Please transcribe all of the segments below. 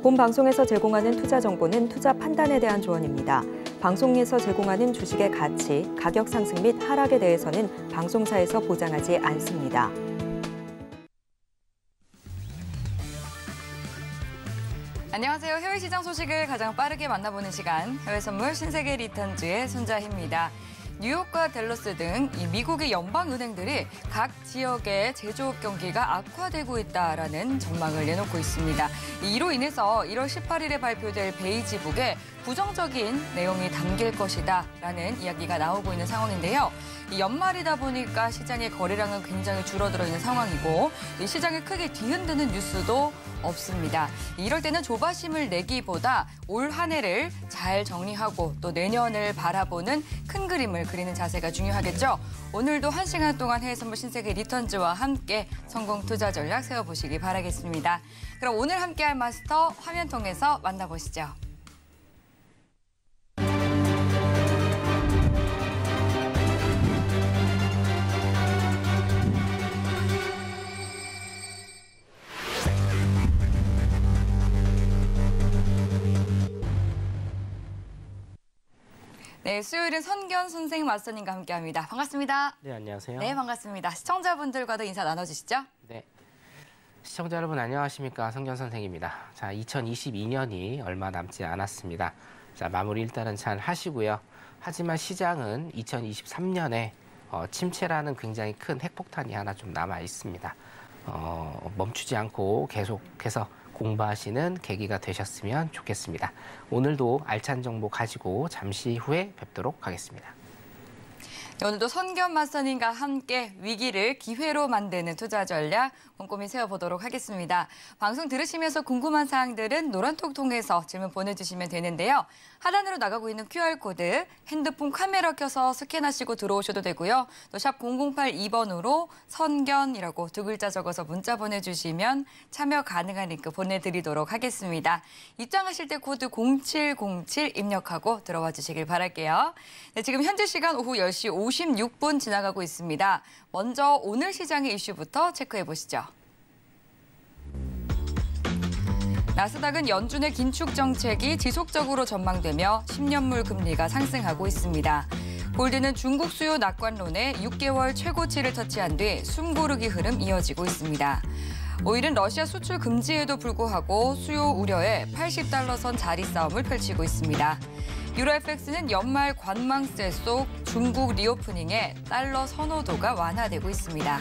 본 방송에서 제공하는 투자 정보는 투자 판단에 대한 조언입니다. 방송에서 제공하는 주식의 가치, 가격 상승 및 하락에 대해서는 방송사에서 보장하지 않습니다. 안녕하세요. 해외 시장 소식을 가장 빠르게 만나보는 시간, 해외 선물 신세계 리턴즈의 손자희입니다. 뉴욕과 댈러스 등 미국의 연방은행들이 각 지역의 제조업 경기가 악화되고 있다라는 전망을 내놓고 있습니다. 이로 인해서 1월 18일에 발표될 베이지북에 부정적인 내용이 담길 것이다라는 이야기가 나오고 있는 상황인데요. 연말이다 보니까 시장의 거래량은 굉장히 줄어들어 있는 상황이고 시장을 크게 뒤흔드는 뉴스도 없습니다. 이럴 때는 조바심을 내기보다 올 한 해를 잘 정리하고 또 내년을 바라보는 큰 그림을 그리는 자세가 중요하겠죠. 오늘도 1시간 동안 해외 선물 신세계 리턴즈와 함께 성공 투자 전략 세워보시기 바라겠습니다. 그럼 오늘 함께할 마스터 화면 통해서 만나보시죠. 네, 수요일은 선견 선생 마스터님과 함께합니다. 반갑습니다. 네, 안녕하세요. 네, 반갑습니다. 시청자분들과도 인사 나눠주시죠. 네, 시청자 여러분 안녕하십니까? 성견 선생입니다. 자, 2022년이 얼마 남지 않았습니다. 자, 마무리 일단은 잘 하시고요. 하지만 시장은 2023년에 침체라는 굉장히 큰 핵폭탄이 하나 좀 남아 있습니다. 멈추지 않고 계속해서 공부하시는 계기가 되셨으면 좋겠습니다. 오늘도 알찬 정보 가지고 잠시 후에 뵙도록 하겠습니다. 네, 오늘도 선견 마스터님과 함께 위기를 기회로 만드는 투자 전략 꼼꼼히 세워보도록 하겠습니다. 방송 들으시면서 궁금한 사항들은 노란톡 통해서 질문 보내주시면 되는데요. 하단으로 나가고 있는 QR코드 핸드폰 카메라 켜서 스캔하시고 들어오셔도 되고요. 또 샵 0082번으로 선견이라고 두 글자 적어서 문자 보내주시면 참여 가능한 링크 보내드리도록 하겠습니다. 입장하실 때 코드 0707 입력하고 들어와 주시길 바랄게요. 네, 지금 현재 시간 오후 10시 56분 지나가고 있습니다. 먼저 오늘 시장의 이슈부터 체크해 보시죠. 나스닥은 연준의 긴축 정책이 지속적으로 전망되며 10년물 금리가 상승하고 있습니다. 골드는 중국 수요 낙관론에 6개월 최고치를 터치한 뒤 숨고르기 흐름 이어지고 있습니다. 오일은 러시아 수출 금지에도 불구하고 수요 우려에 80달러 선 자리 싸움을 펼치고 있습니다. 유로FX는 연말 관망세 속 중국 리오프닝에 달러 선호도가 완화되고 있습니다.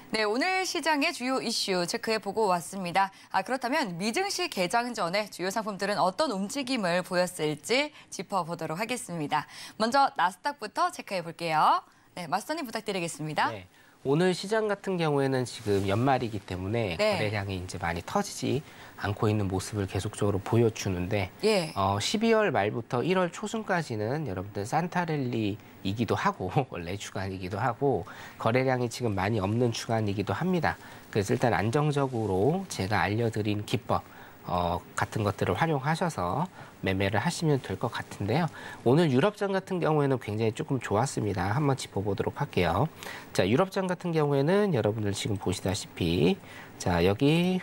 네, 오늘 시장의 주요 이슈 체크해보고 왔습니다. 그렇다면 미증시 개장 전에 주요 상품들은 어떤 움직임을 보였을지 짚어보도록 하겠습니다. 먼저 나스닥부터 체크해볼게요. 네, 마스터님 부탁드리겠습니다. 네, 오늘 시장 같은 경우에는 지금 연말이기 때문에 거래량이 이제 많이 터지지 않고 있는 모습을 계속적으로 보여주는데 12월 말부터 1월 초순까지는 여러분들 산타랠리이기도 하고 원래 주간이기도 하고 거래량이 지금 많이 없는 주간이기도 합니다. 그래서 일단 안정적으로 제가 알려드린 기법 같은 것들을 활용하셔서 매매를 하시면 될 것 같은데요. 오늘 유럽장 같은 경우에는 굉장히 조금 좋았습니다. 한번 짚어보도록 할게요. 자, 유럽장 같은 경우에는 여러분들 지금 보시다시피 자, 여기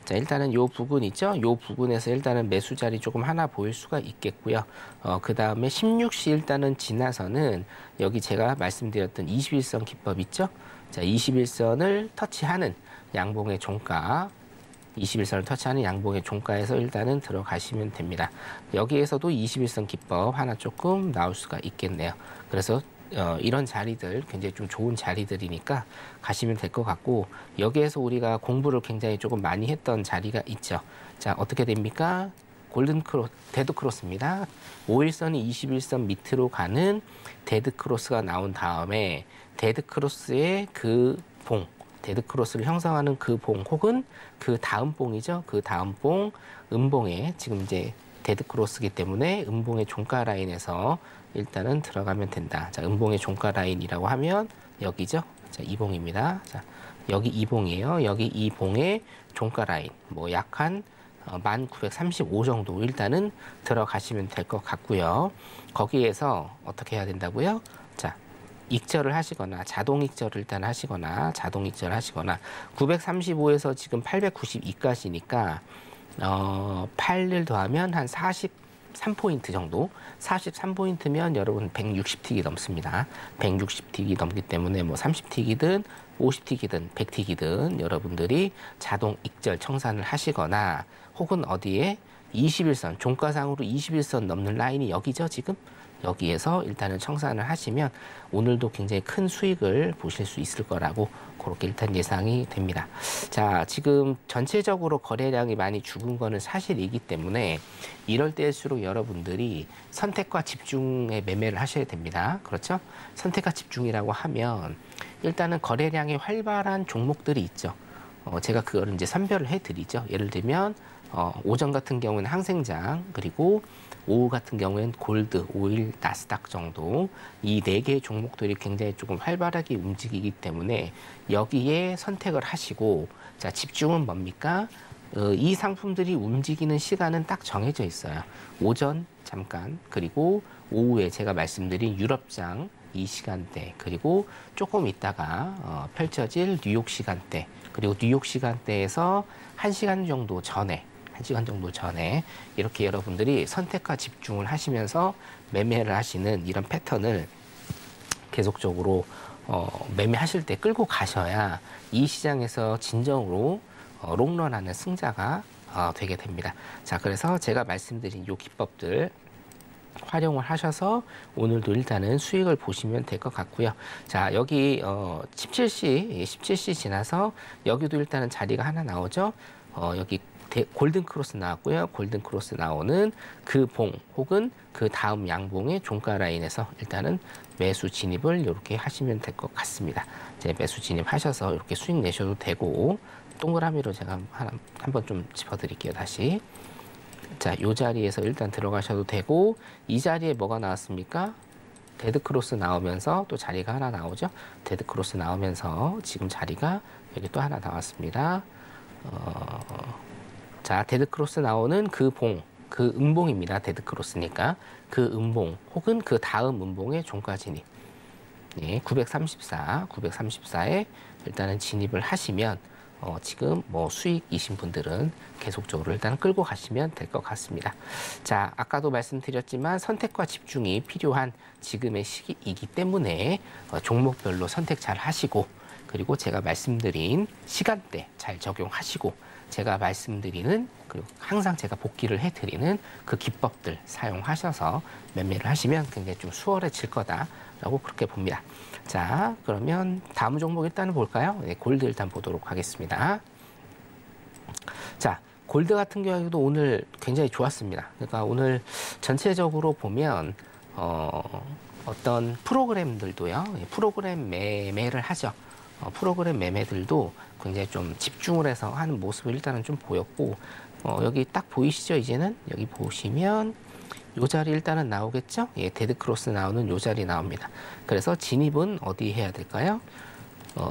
자, 일단은 요 부분 있죠? 요 부분에서 일단은 매수 자리 조금 하나 보일 수가 있겠고요. 그 다음에 16시 일단은 지나서는 여기 제가 말씀드렸던 21선 기법 있죠? 자, 21선을 터치하는 양봉의 종가 21선을 터치하는 양봉의 종가에서 일단은 들어가시면 됩니다. 여기에서도 21선 기법 하나 조금 나올 수가 있겠네요. 그래서 이런 자리들 굉장히 좀 좋은 자리들이니까 가시면 될 것 같고 여기에서 우리가 공부를 굉장히 조금 많이 했던 자리가 있죠. 자, 어떻게 됩니까? 골든 크로스, 데드 크로스입니다. 5일선이 21선 밑으로 가는 데드 크로스가 나온 다음에 데드 크로스의 그 봉 데드 크로스를 형성하는 그 봉 혹은 그 다음 봉이죠. 그 다음 봉, 음봉에 지금 이제 데드 크로스이기 때문에 음봉의 종가 라인에서 일단은 들어가면 된다. 자, 음봉의 종가 라인이라고 하면 여기죠. 자, 이 봉입니다. 자, 여기 이 봉이에요. 여기 이 봉의 종가 라인, 뭐 약 한 1935 정도 일단은 들어가시면 될 것 같고요. 거기에서 어떻게 해야 된다고요? 자, 익절을 하시거나 자동 익절을 일단 하시거나 935에서 지금 892까지니까 8을 더하면 한 43포인트 정도. 43포인트면 여러분 160틱이 넘습니다. 160틱이 넘기 때문에 뭐 30틱이든 50틱이든 100틱이든 여러분들이 자동 익절 청산을 하시거나 혹은 어디에 21선, 종가상으로 21선 넘는 라인이 여기죠, 지금? 여기에서 일단은 청산을 하시면 오늘도 굉장히 큰 수익을 보실 수 있을 거라고 그렇게 일단 예상이 됩니다. 자, 지금 전체적으로 거래량이 많이 죽은 거는 사실이기 때문에 이럴 때일수록 여러분들이 선택과 집중의 매매를 하셔야 됩니다. 그렇죠? 선택과 집중이라고 하면 일단은 거래량이 활발한 종목들이 있죠. 제가 그거를 이제 선별을 해드리죠. 예를 들면 오전 같은 경우는 항생장, 그리고 오후 같은 경우에는 골드, 오일, 나스닥 정도 이 4개의 종목들이 굉장히 조금 활발하게 움직이기 때문에 여기에 선택을 하시고, 자, 집중은 뭡니까? 이 상품들이 움직이는 시간은 딱 정해져 있어요. 오전 잠깐, 그리고 오후에 제가 말씀드린 유럽장 이 시간대, 그리고 조금 있다가 펼쳐질 뉴욕 시간대, 그리고 뉴욕 시간대에서 1시간 정도 전에 이렇게 여러분들이 선택과 집중을 하시면서 매매를 하시는 이런 패턴을 계속적으로 매매하실 때 끌고 가셔야 이 시장에서 진정으로 롱런하는 승자가 되게 됩니다. 자, 그래서 제가 말씀드린 이 기법들 활용을 하셔서 오늘도 일단은 수익을 보시면 될 것 같고요. 자, 여기 17시 지나서 여기도 일단은 자리가 하나 나오죠. 여기 골든 크로스 나왔고요. 골든 크로스 나오는 그 봉 혹은 그 다음 양봉의 종가 라인에서 일단은 매수 진입을 이렇게 하시면 될 것 같습니다. 이제 매수 진입하셔서 이렇게 수익 내셔도 되고, 동그라미로 제가 한번 좀 짚어드릴게요. 다시. 자, 이 자리에서 일단 들어가셔도 되고, 이 자리에 뭐가 나왔습니까? 데드 크로스 나오면서 또 자리가 하나 나오죠. 데드 크로스 나오면서 지금 자리가 여기 또 하나 나왔습니다. 자, 데드 크로스 나오는 그 봉, 그 음봉입니다. 데드 크로스니까 그 음봉 혹은 그 다음 음봉의 종가 진입. 예, 934에 일단은 진입을 하시면 지금 뭐 수익이신 분들은 계속적으로 일단 끌고 가시면 될 것 같습니다. 자, 아까도 말씀드렸지만 선택과 집중이 필요한 지금의 시기이기 때문에 종목별로 선택 잘 하시고, 그리고 제가 말씀드린 시간대 잘 적용하시고, 제가 말씀드리는, 그리고 항상 제가 복기를 해드리는 그 기법들 사용하셔서 매매를 하시면 굉장히 좀 수월해질 거다라고 그렇게 봅니다. 자, 그러면 다음 종목 일단은 볼까요? 네, 골드 일단 보도록 하겠습니다. 자, 골드 같은 경우에도 오늘 굉장히 좋았습니다. 그러니까 오늘 전체적으로 보면 어떤 프로그램들도요, 프로그램 매매를 하죠. 프로그램 매매들도 굉장히 좀 집중을 해서 하는 모습을 일단은 좀 보였고, 여기 딱 보이시죠? 이제는 여기 보시면 요 자리 일단은 나오겠죠? 예, 데드 크로스 나오는 요 자리 나옵니다. 그래서 진입은 어디 해야 될까요?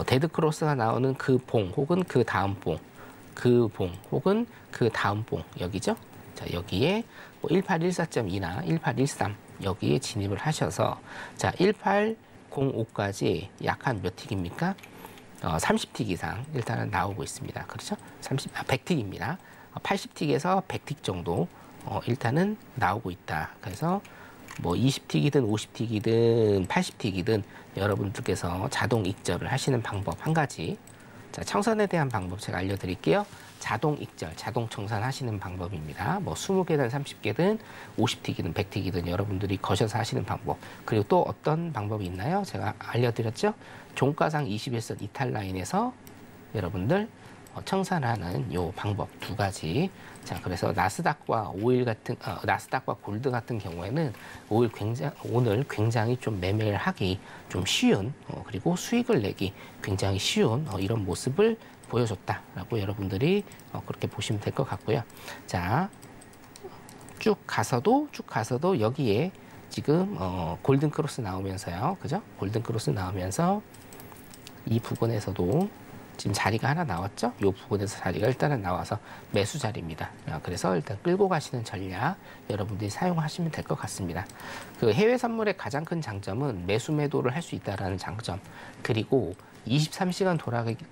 데드 크로스가 나오는 그 봉 혹은 그 다음 봉, 그 봉 혹은 그 다음 봉 여기죠? 자, 여기에 뭐 1814.2나 1813 여기에 진입을 하셔서, 자, 1805까지 약 한 몇 틱입니까? 30틱 이상 일단은 나오고 있습니다. 그렇죠? 100틱입니다. 80틱에서 100틱 정도 일단은 나오고 있다. 그래서 뭐 20틱이든 50틱이든 80틱이든 여러분들께서 자동 익절을 하시는 방법 한 가지. 자, 청산에 대한 방법 제가 알려드릴게요. 자동 익절, 자동 청산하시는 방법입니다. 뭐 20개든 30개든 50틱이든 100틱이든 여러분들이 거셔서 하시는 방법. 그리고 또 어떤 방법이 있나요? 제가 알려드렸죠. 종가상 21선 이탈 라인에서 여러분들 청산하는 요 방법 두 가지. 자, 그래서 나스닥과 나스닥과 골드 같은 경우에는 오늘 굉장히 좀 매매를 하기 좀 쉬운, 그리고 수익을 내기 굉장히 쉬운 이런 모습을 보여줬다라고 여러분들이 그렇게 보시면 될 것 같고요. 자, 쭉 가서도 여기에 지금 골든 크로스 나오면서요, 그죠? 골든 크로스 나오면서 이 부분에서도 지금 자리가 하나 나왔죠? 이 부분에서 자리가 일단은 나와서 매수 자리입니다. 그래서 일단 끌고 가시는 전략 여러분들이 사용하시면 될 것 같습니다. 그 해외 선물의 가장 큰 장점은 매수 매도를 할 수 있다는 장점, 그리고 23시간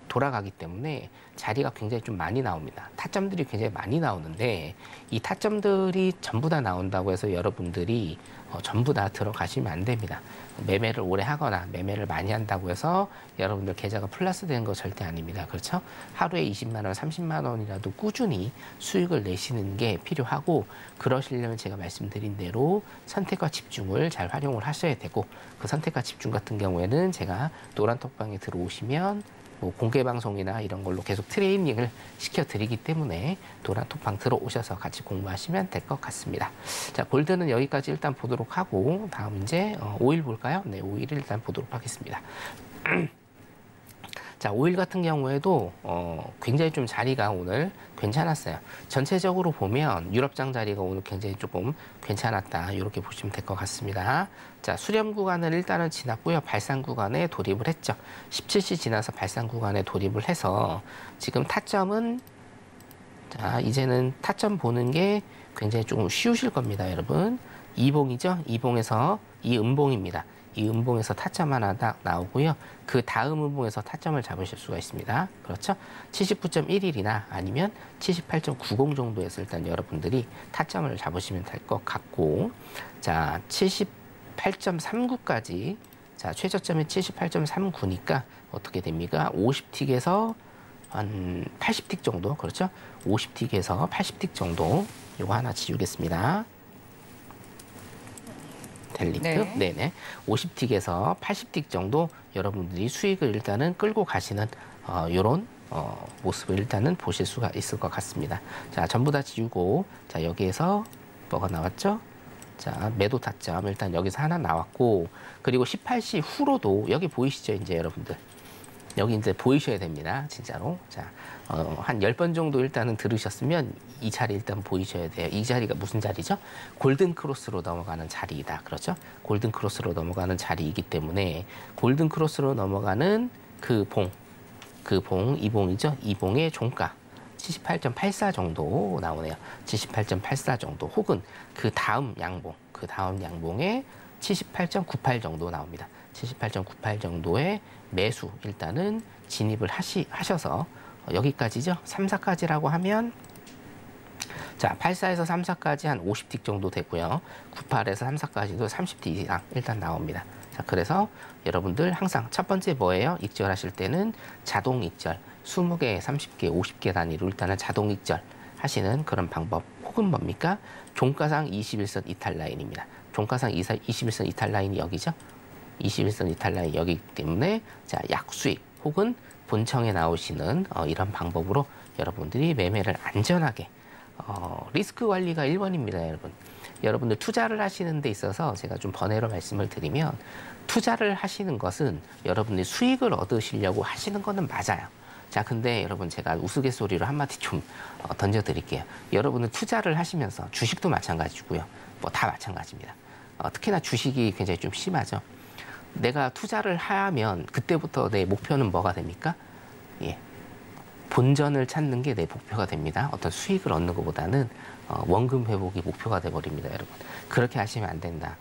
돌아가기 때문에 자리가 굉장히 좀 많이 나옵니다. 타점들이 굉장히 많이 나오는데 이 타점들이 전부 다 나온다고 해서 여러분들이 전부 다 들어가시면 안 됩니다. 매매를 오래 하거나 매매를 많이 한다고 해서 여러분들 계좌가 플러스 되는 거 절대 아닙니다. 그렇죠? 하루에 20만 원, 30만 원이라도 꾸준히 수익을 내시는 게 필요하고, 그러시려면 제가 말씀드린 대로 선택과 집중을 잘 활용을 하셔야 되고, 그 선택과 집중 같은 경우에는 제가 노란톡방에 들어오시면 뭐 공개 방송이나 이런 걸로 계속 트레이닝을 시켜드리기 때문에 노란톡방 들어오셔서 같이 공부하시면 될 것 같습니다. 자, 골드는 여기까지 일단 보도록 하고, 다음 이제 오일 볼까요? 네, 오일을 일단 보도록 하겠습니다. 자, 오일 같은 경우에도 굉장히 좀 자리가 오늘 괜찮았어요. 전체적으로 보면 유럽장 자리가 오늘 굉장히 조금 괜찮았다, 이렇게 보시면 될 것 같습니다. 자, 수렴 구간을 일단은 지났고요. 발산 구간에 돌입을 했죠. 17시 지나서 발산 구간에 돌입을 해서 지금 타점은, 자, 이제는 타점 보는 게 굉장히 조금 쉬우실 겁니다, 여러분. 이봉이죠? 이봉에서 이 음봉입니다. 이 음봉에서 타점 하나 딱 나오고요. 그 다음 음봉에서 타점을 잡으실 수가 있습니다. 그렇죠? 79.11이나 아니면 78.90 정도에서 일단 여러분들이 타점을 잡으시면 될 것 같고, 자, 78.39까지, 자, 최저점이 78.39니까 어떻게 됩니까? 50틱에서 한 80틱 정도, 그렇죠? 50틱에서 80틱 정도, 요거 하나 지우겠습니다. 델리트, 네. 네네, 50틱에서 80틱 정도 여러분들이 수익을 일단은 끌고 가시는 요런 모습을 일단은 보실 수가 있을 것 같습니다. 자, 전부 다 지우고, 자, 여기에서 뭐가 나왔죠? 자, 매도 타점 일단 여기서 하나 나왔고, 그리고 18시 후로도 여기 보이시죠? 이제 여러분들 여기 이제 보이셔야 됩니다, 진짜로. 자, 한 10번 정도 일단은 들으셨으면 이 자리 일단 보이셔야 돼요. 이 자리가 무슨 자리죠? 골든 크로스로 넘어가는 자리이다. 그렇죠? 골든 크로스로 넘어가는 자리이기 때문에 골든 크로스로 넘어가는 그 봉, 이 봉이죠? 이 봉의 종가 78.84 정도 나오네요. 78.84 정도, 혹은 그 다음 양봉에 78.98 정도 나옵니다. 78.98 정도의 매수 일단은 진입을 하셔서 여기까지죠. 3, 4까지라고 하면, 자, 84에서 3, 4까지 한 50틱 정도 되고요. 98에서 3, 4까지도 30틱 이상 일단 나옵니다. 자, 그래서 여러분들 항상 첫 번째 뭐예요? 익절하실 때는 자동 익절, 20개, 30개, 50개 단위로 일단은 자동 익절 하시는 그런 방법, 혹은 뭡니까? 종가상 21선 이탈 라인입니다. 종가상 21선 이탈 라인이 여기죠. 21선 이탈 라인 여기 때문에, 자, 약수익 혹은 본청에 나오시는 이런 방법으로 여러분들이 매매를 안전하게, 리스크 관리가 1번입니다, 여러분. 여러분들 투자를 하시는 데 있어서 제가 좀 번외로 말씀을 드리면, 투자를 하시는 것은 여러분들이 수익을 얻으시려고 하시는 거는 맞아요. 자, 근데 여러분, 제가 우스갯소리로 한마디 좀 던져드릴게요. 여러분은 투자를 하시면서, 주식도 마찬가지고요, 뭐 다 마찬가지입니다. 특히나 주식이 굉장히 좀 심하죠. 내가 투자를 하면 그때부터 내 목표는 뭐가 됩니까? 예, 본전을 찾는 게 내 목표가 됩니다. 어떤 수익을 얻는 것보다는 원금 회복이 목표가 돼버립니다, 여러분. 그렇게 하시면 안 된다.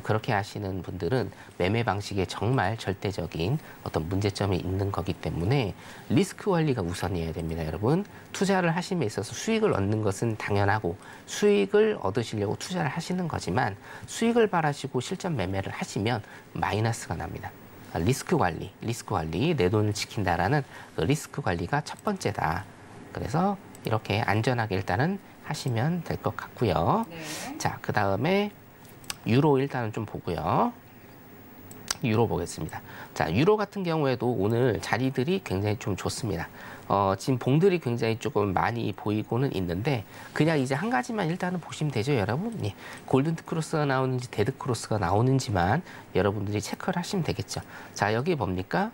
그렇게 하시는 분들은 매매 방식에 정말 절대적인 어떤 문제점이 있는 거기 때문에 리스크 관리가 우선이어야 됩니다, 여러분. 투자를 하심에 있어서 수익을 얻는 것은 당연하고, 수익을 얻으시려고 투자를 하시는 거지만, 수익을 바라시고 실전 매매를 하시면 마이너스가 납니다. 리스크 관리, 내 돈을 지킨다라는 그 리스크 관리가 첫 번째다. 그래서 이렇게 안전하게 일단은 하시면 될 것 같고요. 네. 자, 그 다음에 유로 일단은 좀 보고요. 유로 보겠습니다. 자, 유로 같은 경우에도 오늘 자리들이 굉장히 좀 좋습니다. 지금 봉들이 굉장히 조금 많이 보이고는 있는데, 그냥 이제 한 가지만 일단은 보시면 되죠, 여러분. 예, 골든 크로스가 나오는지 데드 크로스가 나오는지만 여러분들이 체크를 하시면 되겠죠. 자, 여기 뭡니까?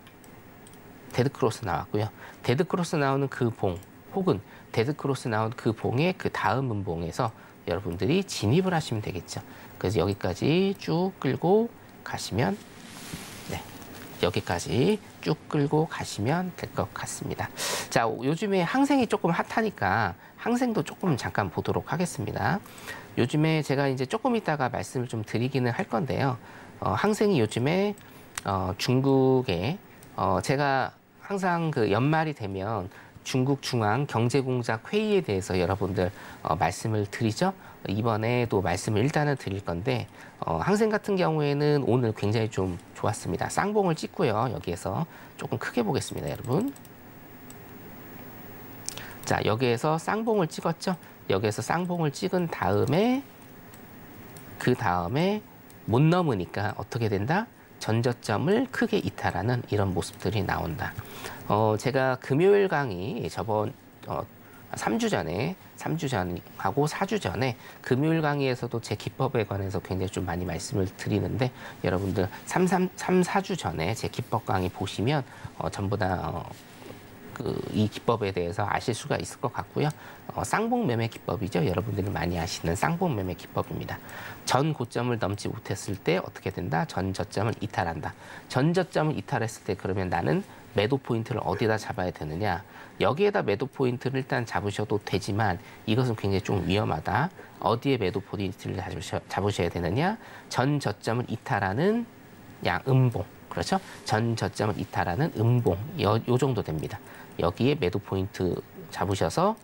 데드 크로스 나왔고요. 데드 크로스 나오는 그 봉, 혹은 데드 크로스 나온 그 봉의 그 다음 음봉에서 여러분들이 진입을 하시면 되겠죠. 그래서 여기까지 쭉 끌고 가시면, 네, 여기까지 쭉 끌고 가시면 될 것 같습니다. 자, 요즘에 항생이 조금 핫하니까 항생도 조금 잠깐 보도록 하겠습니다. 요즘에 제가 이제 조금 이따가 말씀을 좀 드리기는 할 건데요. 항생이 요즘에 중국에 제가 항상 그 연말이 되면 중국 중앙 경제공작 회의에 대해서 여러분들 말씀을 드리죠. 이번에도 말씀을 일단은 드릴 건데 항생 같은 경우에는 오늘 굉장히 좀 좋았습니다. 쌍봉을 찍고요. 여기에서 조금 크게 보겠습니다, 여러분. 자, 여기에서 쌍봉을 찍었죠. 여기에서 쌍봉을 찍은 다음에 그 다음에 못 넘으니까 어떻게 된다? 전저점을 크게 이탈하는 이런 모습들이 나온다. 제가 금요일 강의 저번 3주 전하고 4주 전에 금요일 강의에서도 제 기법에 관해서 굉장히 좀 많이 말씀을 드리는데 여러분들 4주 전에 제 기법 강의 보시면 전부 다 이 기법에 대해서 아실 수가 있을 것 같고요. 쌍봉 매매 기법이죠. 여러분들이 많이 아시는 쌍봉 매매 기법입니다. 전 고점을 넘지 못했을 때 어떻게 된다? 전 저점을 이탈한다. 전 저점을 이탈했을 때 그러면 나는 매도 포인트를 어디다 잡아야 되느냐? 여기에다 매도 포인트를 일단 잡으셔도 되지만 이것은 굉장히 좀 위험하다. 어디에 매도 포인트를 잡으셔야 되느냐? 전 저점을 이탈하는 음봉. 그렇죠? 전 저점을 이탈하는 음봉. 요 정도 됩니다. 여기에 매도 포인트 잡으셔서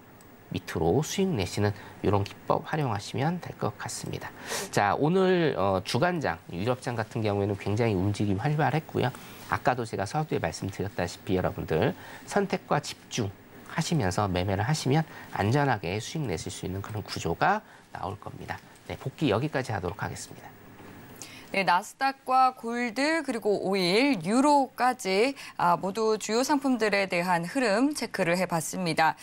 밑으로 수익 내시는 이런 기법 활용하시면 될 것 같습니다. 자, 오늘 주간장, 유럽장 같은 경우에는 굉장히 움직임 활발했고요. 아까도 제가 서두에 말씀드렸다시피 여러분들 선택과 집중 하시면서 매매를 하시면 안전하게 수익 내실 수 있는 그런 구조가 나올 겁니다. 네, 복귀 여기까지 하도록 하겠습니다. 네, 나스닥과 골드 그리고 오일, 유로까지 모두 주요 상품들에 대한 흐름 체크를 해봤습니다.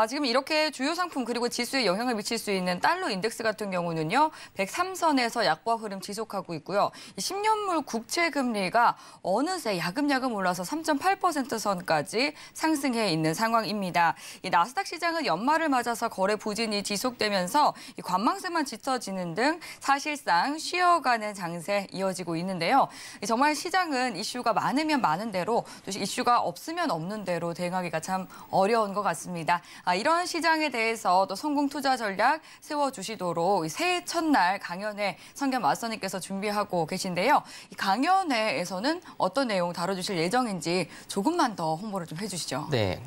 지금 이렇게 주요 상품 그리고 지수에 영향을 미칠 수 있는 달러 인덱스 같은 경우는요. 103선에서 약과 흐름 지속하고 있고요. 10년물 국채 금리가 어느새 야금야금 올라서 3.8% 선까지 상승해 있는 상황입니다. 이 나스닥 시장은 연말을 맞아서 거래 부진이 지속되면서 이 관망세만 짙어지는 등 사실상 쉬어가는 장세 이어지고 있는데요. 정말 시장은 이슈가 많으면 많은 대로 또 이슈가 없으면 없는 대로 대응하기가 참 어려운 것 같습니다. 이런 시장에 대해서 또 성공 투자 전략 세워주시도록 새해 첫날 강연회 성견 마스터님께서 준비하고 계신데요. 이 강연회에서는 어떤 내용 다뤄주실 예정인지 조금만 더 홍보를 좀 해주시죠. 네.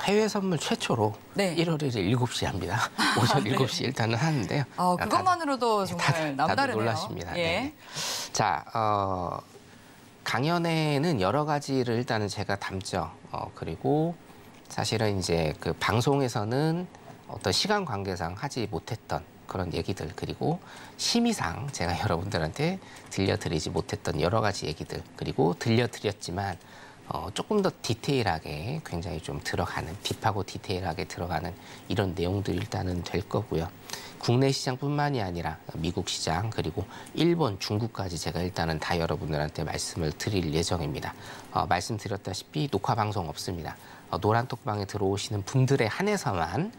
해외 선물 최초로 네. 1월 1일 7시에 합니다. 오전 7시 일단은 하는데요. 그것만으로도 정말 남다르네요. 다들 놀라십니다. 예. 네. 자, 강연회는 여러 가지를 일단은 제가 담죠. 그리고 사실은 이제 그 방송에서는 어떤 시간 관계상 하지 못했던 그런 얘기들 그리고 심의상 제가 여러분들한테 들려드리지 못했던 여러 가지 얘기들 그리고 들려드렸지만 조금 더 디테일하게 굉장히 좀 들어가는 딥하고 디테일하게 들어가는 이런 내용들이 일단은 될 거고요. 국내 시장뿐만이 아니라 미국 시장 그리고 일본, 중국까지 제가 일단은 다 여러분들한테 말씀을 드릴 예정입니다. 말씀드렸다시피 녹화 방송 없습니다. 노란톡방에 들어오시는 분들에 한해서만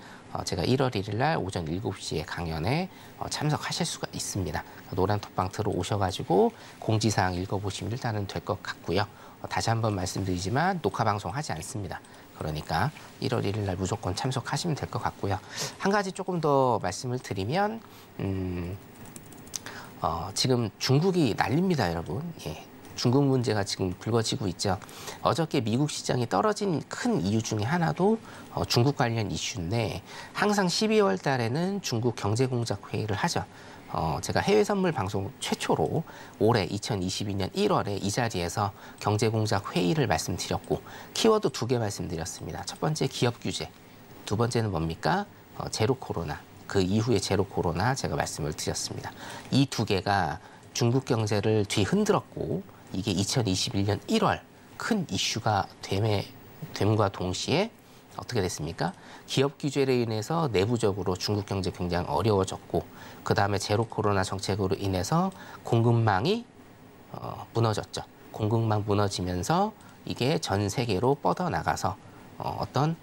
제가 1월 1일 날 오전 7시에 강연에 참석하실 수가 있습니다. 노란톡방 들어오셔가지고 공지사항 읽어보시면 일단은 될 것 같고요. 다시 한번 말씀드리지만 녹화 방송 하지 않습니다. 그러니까 1월 1일 날 무조건 참석하시면 될 것 같고요. 한 가지 조금 더 말씀을 드리면 지금 중국이 난립니다, 여러분. 예. 중국 문제가 지금 불거지고 있죠. 어저께 미국 시장이 떨어진 큰 이유 중에 하나도 중국 관련 이슈인데 항상 12월 달에는 중국 경제공작 회의를 하죠. 제가 해외 선물 방송 최초로 올해 2022년 1월에 이 자리에서 경제공작 회의를 말씀드렸고 키워드 2개 말씀드렸습니다. 첫 번째 기업 규제, 두 번째는 뭡니까? 제로 코로나, 그 이후에 제로 코로나 제가 말씀을 드렸습니다. 이 2개가 중국 경제를 뒤흔들었고 이게 2021년 1월 큰 이슈가 됨과 동시에 어떻게 됐습니까? 기업 규제로 인해서 내부적으로 중국 경제 굉장히 어려워졌고 그다음에 제로 코로나 정책으로 인해서 공급망이 무너졌죠. 공급망 무너지면서 이게 전 세계로 뻗어나가서 어떤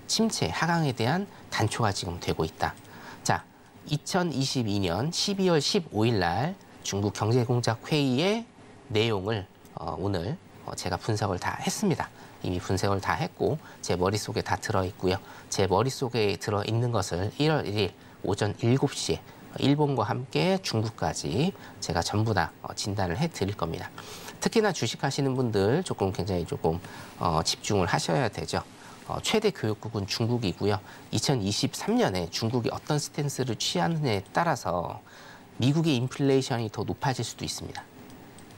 침체, 하강에 대한 단초가 지금 되고 있다. 자, 2022년 12월 15일 날 중국 경제공작 회의의 내용을 오늘 제가 분석을 다 했습니다. 이미 분석을 다 했고 제 머릿속에 다 들어있고요. 제 머릿속에 들어있는 것을 1월 1일 오전 7시에 일본과 함께 중국까지 제가 전부 다 진단을 해드릴 겁니다. 특히나 주식하시는 분들 굉장히 집중을 하셔야 되죠. 최대 교역국은 중국이고요. 2023년에 중국이 어떤 스탠스를 취하느냐에 따라서 미국의 인플레이션이 더 높아질 수도 있습니다.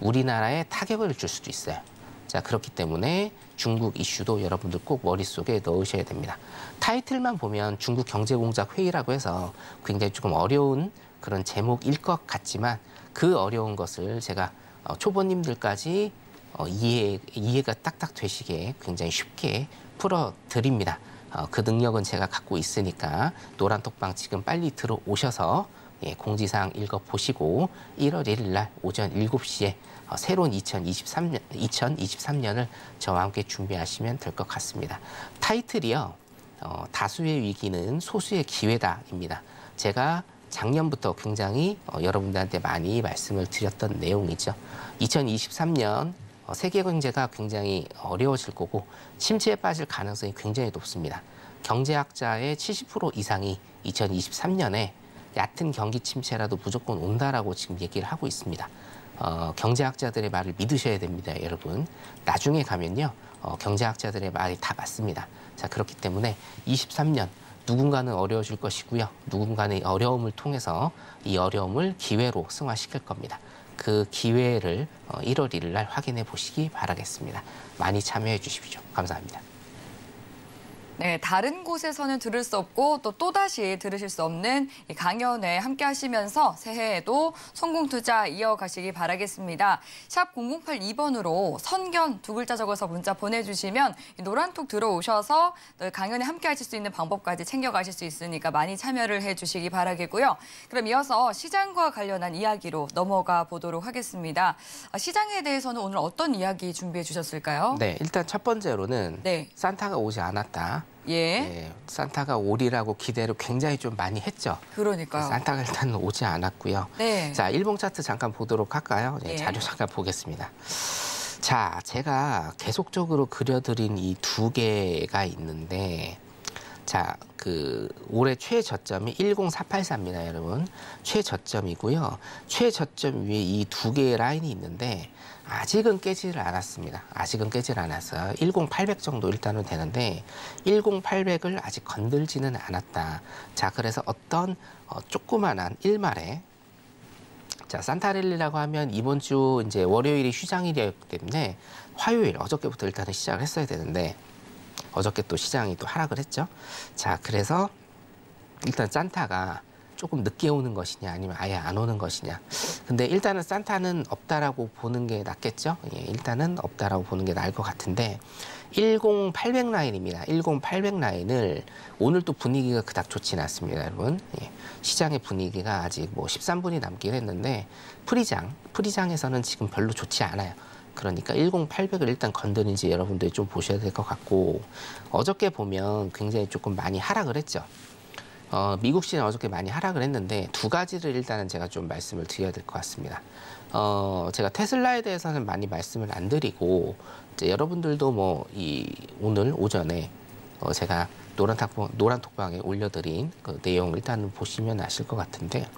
우리나라에 타격을 줄 수도 있어요. 자, 그렇기 때문에 중국 이슈도 여러분들 꼭 머릿속에 넣으셔야 됩니다. 타이틀만 보면 중국 경제공작 회의라고 해서 굉장히 어려운 그런 제목일 것 같지만 그 어려운 것을 제가 초보님들까지 이해가 딱딱 되시게 굉장히 쉽게 풀어드립니다. 그 능력은 제가 갖고 있으니까 노란톡방 지금 빨리 들어오셔서 공지사항 읽어보시고 1월 1일 날 오전 7시에 새로운 2023년을 저와 함께 준비하시면 될 것 같습니다. 타이틀이요. 다수의 위기는 소수의 기회다입니다. 제가 작년부터 굉장히 여러분들한테 많이 말씀을 드렸던 내용이죠. 2023년 세계 경제가 굉장히 어려워질 거고 침체에 빠질 가능성이 굉장히 높습니다. 경제학자의 70% 이상이 2023년에 얕은 경기 침체라도 무조건 온다라고 지금 얘기를 하고 있습니다. 경제학자들의 말을 믿으셔야 됩니다, 여러분. 나중에 가면요, 경제학자들의 말이 다 맞습니다. 자, 그렇기 때문에 23년 누군가는 어려워질 것이고요. 누군가는 어려움을 통해서 이 어려움을 기회로 승화시킬 겁니다. 그 기회를 1월 1일 날 확인해 보시기 바라겠습니다. 많이 참여해 주십시오. 감사합니다. 네, 다른 곳에서는 들을 수 없고 또다시 들으실 수 없는 이 강연회 함께 하시면서 새해에도 성공 투자 이어가시기 바라겠습니다. 샵 0082번으로 선견 2글자 적어서 문자 보내주시면 노란톡 들어오셔서 강연에 함께 하실 수 있는 방법까지 챙겨가실 수 있으니까 많이 참여를 해주시기 바라겠고요. 그럼 이어서 시장과 관련한 이야기로 넘어가 보도록 하겠습니다. 시장에 대해서는 오늘 어떤 이야기 준비해 주셨을까요? 네, 일단 첫 번째로는 산타가 오지 않았다. 산타가 오리라고 기대를 굉장히 좀 많이 했죠. 그러니까요. 산타가 일단 오지 않았고요. 자, 일봉 차트 잠깐 보도록 할까요? 자료 잠깐 보겠습니다. 자, 제가 계속적으로 그려드린 이 두 개가 있는데, 자, 올해 최저점이 10484입니다, 여러분. 최저점이고요. 최저점 위에 이 두 개의 라인이 있는데 아직은 깨지를 않았습니다. 아직은 깨지를 않았어요. 10800 정도 일단은 되는데 10800을 아직 건들지는 않았다. 자, 그래서 어떤 조그만한 일말에, 자, 산타랠리라고 하면 이번 주 이제 월요일이 휴장일이었기 때문에 화요일, 어저께부터 일단은 시작을 했어야 되는데 어저께 또 시장이 또 하락을 했죠. 자, 그래서 일단 산타가 조금 늦게 오는 것이냐 아니면 아예 안 오는 것이냐. 근데 일단은 산타는 없다라고 보는 게 낫겠죠. 일단은 없다라고 보는 게 나을 것 같은데 10800 라인입니다. 10800 라인을 오늘 또 분위기가 그닥 좋지는 않습니다, 여러분. 시장의 분위기가 아직 13분이 남긴 했는데 프리장에서는 지금 별로 좋지 않아요. 그러니까 10800을 일단 건드는지 여러분들이 좀 보셔야 될 것 같고, 어저께 보면 굉장히 조금 많이 하락을 했죠. 미국 시장 어저께 많이 하락을 했는데 두 가지를 일단은 제가 좀 말씀을 드려야 될 것 같습니다. 제가 테슬라에 대해서는 많이 말씀을 안 드리고, 이제 여러분들도 오늘 오전에 제가 노란톡방에 올려드린 그 내용 일단은 보시면 아실 것 같은데,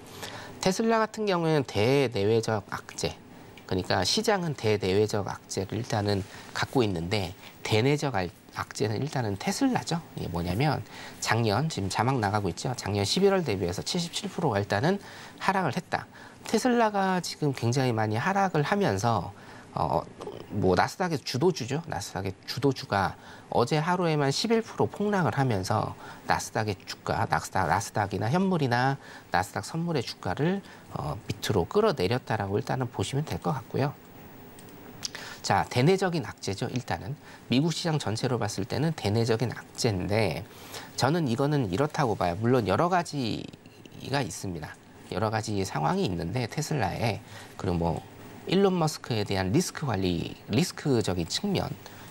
테슬라 같은 경우에는 대내외적 악재, 그러니까 시장은 대내외적 악재를 일단은 갖고 있는데 대내적 악재는 일단은 테슬라죠. 이게 뭐냐면 작년, 지금 자막 나가고 있죠. 작년 11월 대비해서 77%가 일단은 하락을 했다. 테슬라가 지금 굉장히 많이 하락을 하면서 나스닥의 주도주죠. 나스닥의 주도주가 어제 하루에만 11% 폭락을 하면서 나스닥의 주가, 나스닥이나 현물이나 나스닥 선물의 주가를 밑으로 끌어내렸다라고 일단은 보시면 될 것 같고요. 자, 대내적인 악재죠. 일단은 미국 시장 전체로 봤을 때는 대내적인 악재인데 저는 이거는 이렇다고 봐요. 물론 여러 가지가 있습니다. 여러 가지 상황이 있는데 테슬라에, 그리고 일론 머스크에 대한 리스크 관리, 리스크적인 측면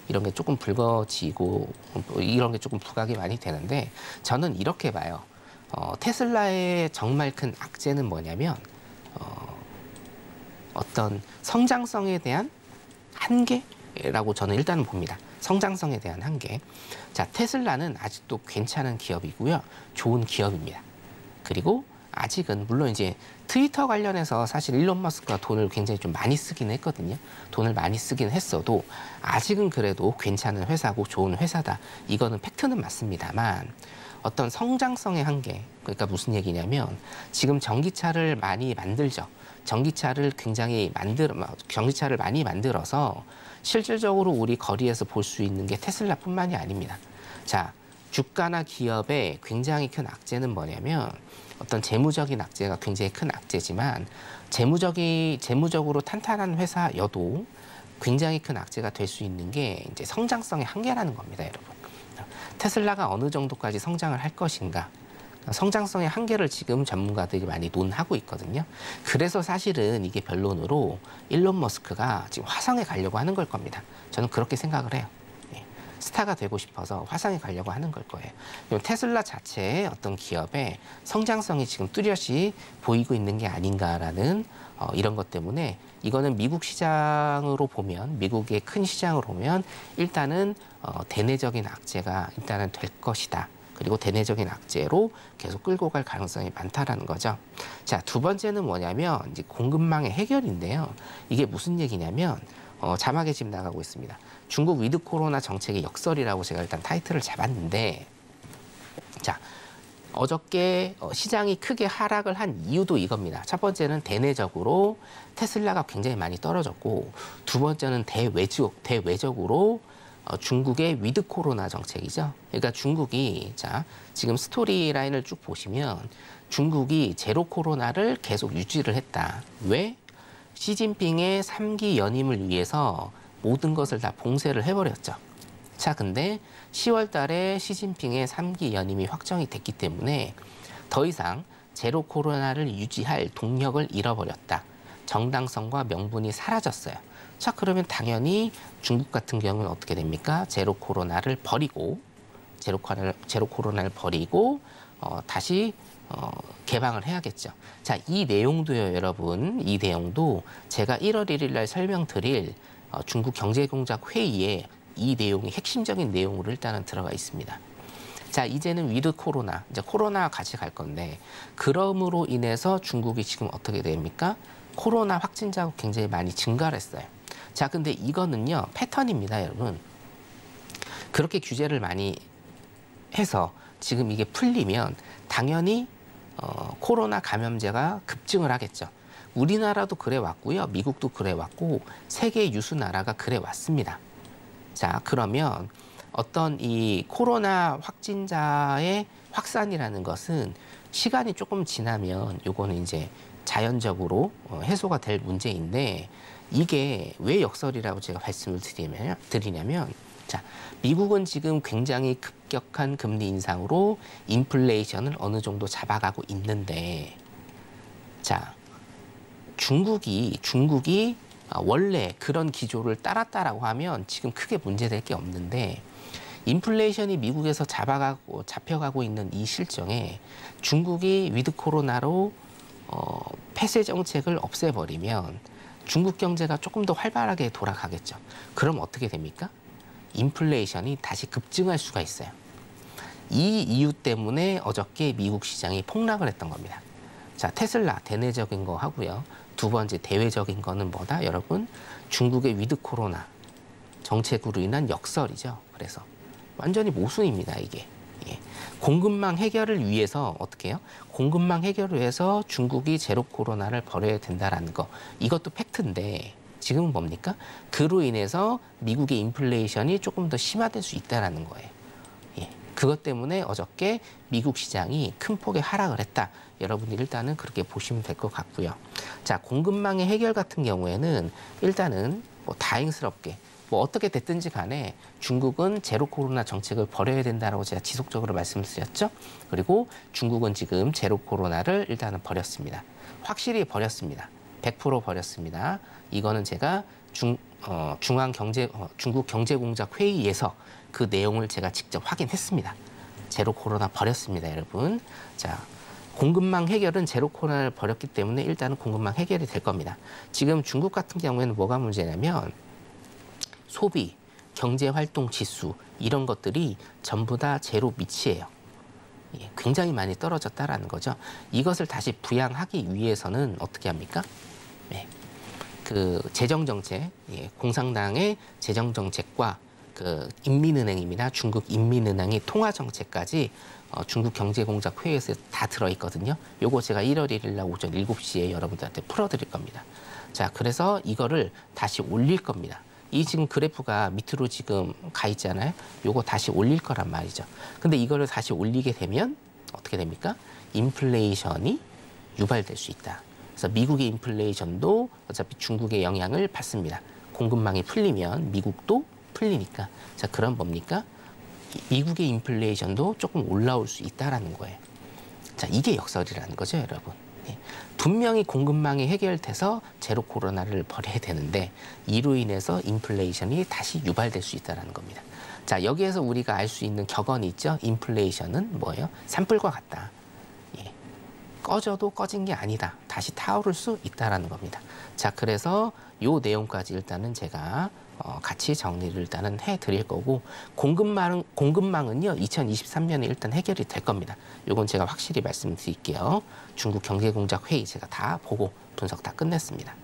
이런 게 조금 불거지고 이런 게 조금 부각이 많이 되는데 저는 이렇게 봐요. 테슬라의 정말 큰 악재는 뭐냐면 어떤 성장성에 대한 한계라고 저는 일단은 봅니다. 성장성에 대한 한계. 자, 테슬라는 아직도 괜찮은 기업이고요. 좋은 기업입니다. 그리고 아직은 물론 이제 트위터 관련해서 사실 일론 머스크가 돈을 굉장히 좀 많이 쓰긴 했거든요. 돈을 많이 쓰긴 했어도 아직은 그래도 괜찮은 회사고 좋은 회사다. 이거는 팩트는 맞습니다만 어떤 성장성의 한계, 그러니까 무슨 얘기냐면 지금 전기차를 많이 만들죠. 전기차를 많이 만들어서 실질적으로 우리 거리에서 볼 수 있는 게 테슬라뿐만이 아닙니다. 자, 주가나 기업의 굉장히 큰 악재는 뭐냐면 어떤 재무적인 악재가 굉장히 큰 악재지만 재무적으로 탄탄한 회사여도 굉장히 큰 악재가 될 수 있는 게 이제 성장성의 한계라는 겁니다, 여러분. 테슬라가 어느 정도까지 성장을 할 것인가? 성장성의 한계를 지금 전문가들이 많이 논하고 있거든요. 그래서 사실은 이게 변론으로 일론 머스크가 지금 화성에 가려고 하는 걸 겁니다. 저는 그렇게 생각을 해요. 스타가 되고 싶어서 화성에 가려고 하는 걸 거예요. 테슬라 자체의 어떤 기업의 성장성이 지금 뚜렷이 보이고 있는 게 아닌가라는 이런 것 때문에 이거는 미국 시장으로 보면, 미국의 큰 시장으로 보면 일단은 대내적인 악재가 일단은 될 것이다. 그리고 대내적인 악재로 계속 끌고 갈 가능성이 많다라는 거죠. 자, 두 번째는 뭐냐면 이제 공급망의 해결인데요. 이게 무슨 얘기냐면 자막에 지금 나가고 있습니다. 중국 위드 코로나 정책의 역설이라고 제가 일단 타이틀을 잡았는데, 자, 어저께 시장이 크게 하락을 한 이유도 이겁니다. 첫 번째는 대내적으로 테슬라가 굉장히 많이 떨어졌고, 두 번째는 대외적으로 중국의 위드 코로나 정책이죠. 그러니까 중국이, 자, 지금 스토리라인을 쭉 보시면 중국이 제로 코로나를 계속 유지를 했다. 왜? 시진핑의 3기 연임을 위해서 모든 것을 다 봉쇄를 해버렸죠. 자, 근데 10월 달에 시진핑의 3기 연임이 확정이 됐기 때문에 더 이상 제로 코로나를 유지할 동력을 잃어버렸다. 정당성과 명분이 사라졌어요. 자, 그러면 당연히 중국 같은 경우는 어떻게 됩니까? 제로 코로나를 버리고 다시 개방을 해야겠죠. 자, 이 내용도요, 여러분. 이 내용도 제가 1월 1일 날 설명드릴 중국 경제공작 회의에 이 내용이 핵심적인 내용으로 일단은 들어가 있습니다. 자, 이제는 위드 코로나, 이제 코로나와 같이 갈 건데, 그럼으로 인해서 중국이 지금 어떻게 됩니까? 코로나 확진자가 굉장히 많이 증가를 했어요. 자, 근데 이거는요, 패턴입니다, 여러분. 그렇게 규제를 많이 해서 지금 이게 풀리면 당연히 코로나 감염자가 급증을 하겠죠. 우리나라도 그래 왔고요. 미국도 그래 왔고 세계 유수 나라가 그래 왔습니다. 자, 그러면 어떤 이 코로나 확진자의 확산이라는 것은 시간이 조금 지나면 요거는 이제 자연적으로 해소가 될 문제인데, 이게 왜 역설이라고 제가 말씀을 드리냐면, 자, 미국은 지금 굉장히 급격한 금리 인상으로 인플레이션을 어느 정도 잡아가고 있는데, 자, 중국이 원래 그런 기조를 따랐다라고 하면 지금 크게 문제될 게 없는데, 인플레이션이 미국에서 잡혀가고 있는 이 실정에 중국이 위드 코로나로 폐쇄 정책을 없애버리면 중국 경제가 조금 더 활발하게 돌아가겠죠. 그럼 어떻게 됩니까? 인플레이션이 다시 급증할 수가 있어요. 이 이유 때문에 어저께 미국 시장이 폭락을 했던 겁니다. 자, 테슬라 대내적인 거 하고요. 두 번째 대외적인 거는 뭐다? 여러분, 중국의 위드 코로나 정책으로 인한 역설이죠. 그래서 완전히 모순입니다, 이게. 예. 공급망 해결을 위해서 어떻게 해요? 공급망 해결을 위해서 중국이 제로 코로나를 버려야 된다라는 거. 이것도 팩트인데 지금은 뭡니까? 그로 인해서 미국의 인플레이션이 조금 더 심화될 수 있다는 거예요. 예. 그것 때문에 어저께 미국 시장이 큰 폭의 하락을 했다. 여러분이 일단은 그렇게 보시면 될 것 같고요. 자, 공급망의 해결 같은 경우에는 일단은 다행스럽게 어떻게 됐든지 간에 중국은 제로 코로나 정책을 버려야 된다라고 제가 지속적으로 말씀을 드렸죠. 그리고 중국은 지금 제로 코로나를 일단은 버렸습니다. 확실히 버렸습니다. 100% 버렸습니다. 이거는 제가 중국 경제공작 회의에서 그 내용을 제가 직접 확인했습니다. 제로 코로나 버렸습니다, 여러분. 자, 공급망 해결은 제로 코로나를 버렸기 때문에 일단은 공급망 해결이 될 겁니다. 지금 중국 같은 경우에는 뭐가 문제냐면 소비, 경제활동 지수 이런 것들이 전부 다 제로 밑이에요. 예, 굉장히 많이 떨어졌다라는 거죠. 이것을 다시 부양하기 위해서는 어떻게 합니까? 네, 그 재정정책, 예, 공산당의 재정정책과 그 인민은행입니다. 중국 인민은행의 통화정책까지 중국 경제공작회의에서 다 들어있거든요. 요거 제가 1월 1일 날 오전 7시에 여러분들한테 풀어드릴 겁니다. 자, 그래서 이거를 다시 올릴 겁니다. 이 지금 그래프가 밑으로 지금 가 있잖아요. 요거 다시 올릴 거란 말이죠. 근데 이거를 다시 올리게 되면 어떻게 됩니까? 인플레이션이 유발될 수 있다. 그래서 미국의 인플레이션도 어차피 중국의 영향을 받습니다. 공급망이 풀리면 미국도 풀리니까. 자, 그럼 뭡니까? 미국의 인플레이션도 조금 올라올 수 있다라는 거예요. 자, 이게 역설이라는 거죠, 여러분. 네. 분명히 공급망이 해결돼서 제로 코로나를 벌여야 되는데 이로 인해서 인플레이션이 다시 유발될 수 있다는 겁니다. 자, 여기에서 우리가 알 수 있는 격언이 있죠. 인플레이션은 뭐예요? 산불과 같다. 예. 꺼져도 꺼진 게 아니다. 다시 타오를 수 있다는 겁니다. 자, 그래서 요 내용까지 일단은 제가 같이 정리를 일단은 해드릴 거고 공급망은요 2023년에 일단 해결이 될 겁니다. 요건 제가 확실히 말씀드릴게요. 중국 경제공작회의 제가 다 보고 분석 다 끝냈습니다.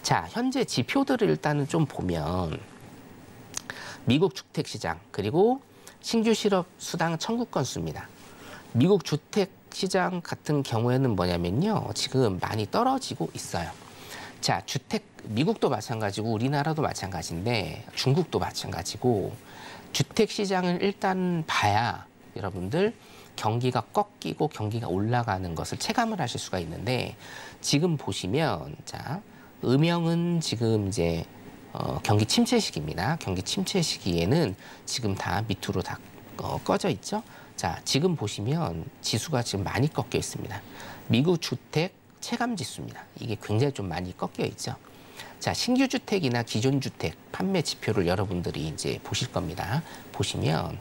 자, 현재 지표들을 일단은 좀 보면 미국 주택시장 그리고 신규 실업 수당 청구 건수입니다. 미국 주택시장 같은 경우에는 뭐냐면요 지금 많이 떨어지고 있어요. 자, 미국도 마찬가지고 우리나라도 마찬가지인데 중국도 마찬가지고 주택시장을 일단 봐야 여러분들 경기가 꺾이고 경기가 올라가는 것을 체감을 하실 수가 있는데 지금 보시면 자, 음영은 지금 이제 경기 침체 시기입니다. 경기 침체 시기에는 지금 다 밑으로 다 꺼져 있죠. 자, 지금 보시면 지수가 지금 많이 꺾여 있습니다. 미국 주택 체감 지수입니다. 이게 굉장히 좀 많이 꺾여 있죠. 자, 신규 주택이나 기존 주택 판매 지표를 여러분들이 이제 보실 겁니다. 보시면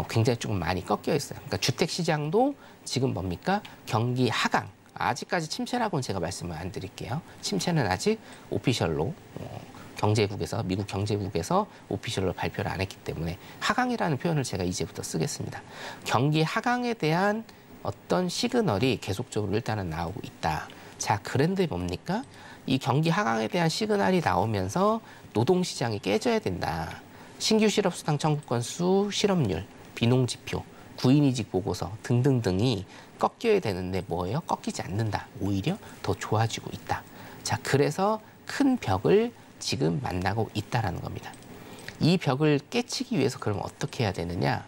굉장히 조금 많이 꺾여 있어요. 그러니까 주택 시장도 지금 뭡니까? 경기 하강. 아직까지 침체라고는 제가 말씀을 안 드릴게요. 침체는 아직 오피셜로 경제국에서 미국 경제국에서 오피셜로 발표를 안 했기 때문에 하강이라는 표현을 제가 이제부터 쓰겠습니다. 경기 하강에 대한 어떤 시그널이 계속적으로 일단은 나오고 있다. 자, 그런데 뭡니까? 이 경기 하강에 대한 시그널이 나오면서 노동시장이 깨져야 된다. 신규 실업수당 청구 건수, 실업률, 비농지표, 구인이직 보고서 등등등이 꺾여야 되는데 뭐예요? 꺾이지 않는다. 오히려 더 좋아지고 있다. 자, 그래서 큰 벽을 지금 만나고 있다는 겁니다. 이 벽을 깨치기 위해서 그러면 어떻게 해야 되느냐?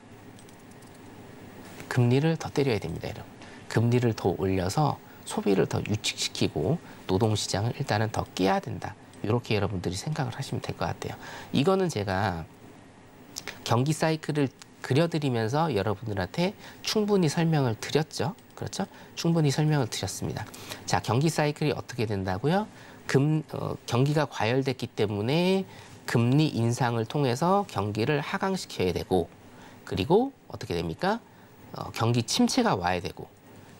금리를 더 때려야 됩니다, 여러분. 금리를 더 올려서 소비를 더 유축시키고 노동시장을 일단은 더 깨야 된다. 이렇게 여러분들이 생각을 하시면 될 것 같아요. 이거는 제가 경기 사이클을 그려드리면서 여러분들한테 충분히 설명을 드렸죠. 그렇죠? 충분히 설명을 드렸습니다. 자, 경기 사이클이 어떻게 된다고요? 경기가 과열됐기 때문에 금리 인상을 통해서 경기를 하강시켜야 되고 그리고 어떻게 됩니까? 경기 침체가 와야 되고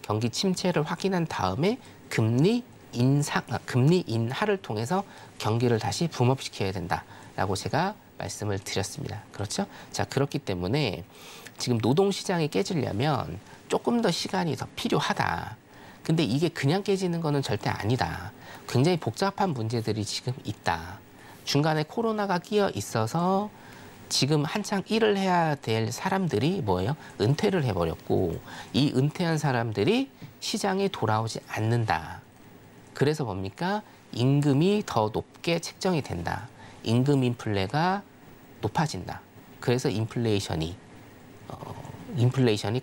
경기 침체를 확인한 다음에 금리 인하를 통해서 경기를 다시 붐업시켜야 된다라고 제가 말씀을 드렸습니다. 그렇죠? 자, 그렇기 때문에 지금 노동시장이 깨지려면 조금 더 시간이 더 필요하다. 근데 이게 그냥 깨지는 거는 절대 아니다. 굉장히 복잡한 문제들이 지금 있다. 중간에 코로나가 끼어 있어서 지금 한창 일을 해야 될 사람들이 뭐예요? 은퇴를 해버렸고 이 은퇴한 사람들이 시장에 돌아오지 않는다. 그래서 뭡니까? 임금이 더 높게 책정이 된다. 임금 인플레가 높아진다. 그래서 인플레이션이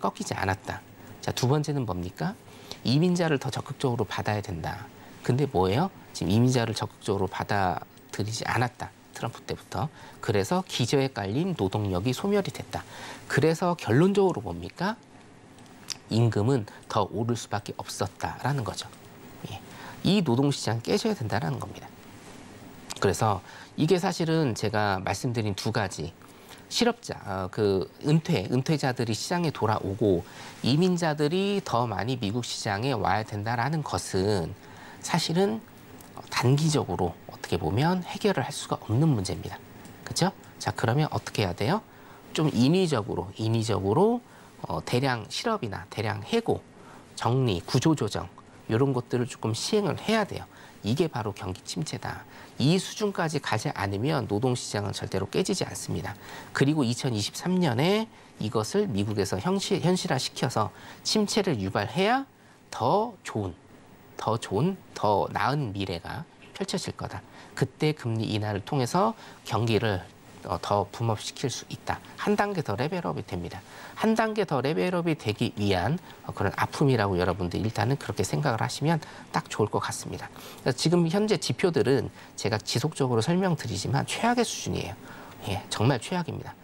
꺾이지 않았다. 자, 두 번째는 뭡니까? 이민자를 더 적극적으로 받아야 된다. 근데 뭐예요? 지금 이민자를 적극적으로 받아들이지 않았다. 트럼프 때부터. 그래서 기저에 깔린 노동력이 소멸이 됐다. 그래서 결론적으로 뭡니까? 임금은 더 오를 수밖에 없었다라는 거죠. 예. 이 노동시장 깨져야 된다는 겁니다. 그래서 이게 사실은 제가 말씀드린 두 가지. 실업자, 은퇴자들이 시장에 돌아오고 이민자들이 더 많이 미국 시장에 와야 된다라는 것은 사실은 단기적으로 어떻게 보면 해결을 할 수가 없는 문제입니다. 그렇죠? 자, 그러면 어떻게 해야 돼요? 좀 인위적으로 대량 실업이나 대량 해고, 정리, 구조조정 이런 것들을 조금 시행을 해야 돼요. 이게 바로 경기 침체다. 이 수준까지 가지 않으면 노동시장은 절대로 깨지지 않습니다. 그리고 2023년에 이것을 미국에서 현실화시켜서 침체를 유발해야 더 나은 미래가 펼쳐질 거다. 그때 금리 인하를 통해서 경기를 더 붐업시킬 수 있다. 한 단계 더 레벨업이 됩니다. 한 단계 더 레벨업이 되기 위한 그런 아픔이라고 여러분들 일단은 그렇게 생각을 하시면 딱 좋을 것 같습니다. 지금 현재 지표들은 제가 지속적으로 설명드리지만 최악의 수준이에요. 예, 정말 최악입니다.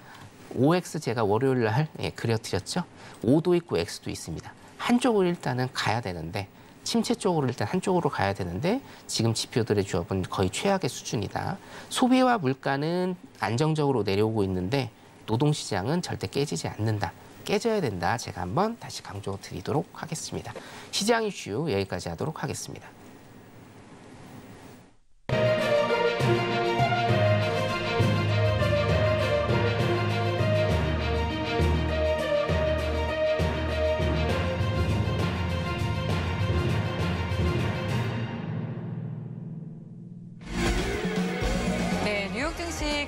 OX 제가 월요일 날 그려드렸죠. O도 있고 X도 있습니다. 한쪽으로 일단은 가야 되는데 침체 쪽으로 일단 한쪽으로 가야 되는데 지금 지표들의 조합은 거의 최악의 수준이다. 소비와 물가는 안정적으로 내려오고 있는데 노동시장은 절대 깨지지 않는다. 깨져야 된다. 제가 한번 다시 강조드리도록 하겠습니다. 시장 이슈 여기까지 하도록 하겠습니다.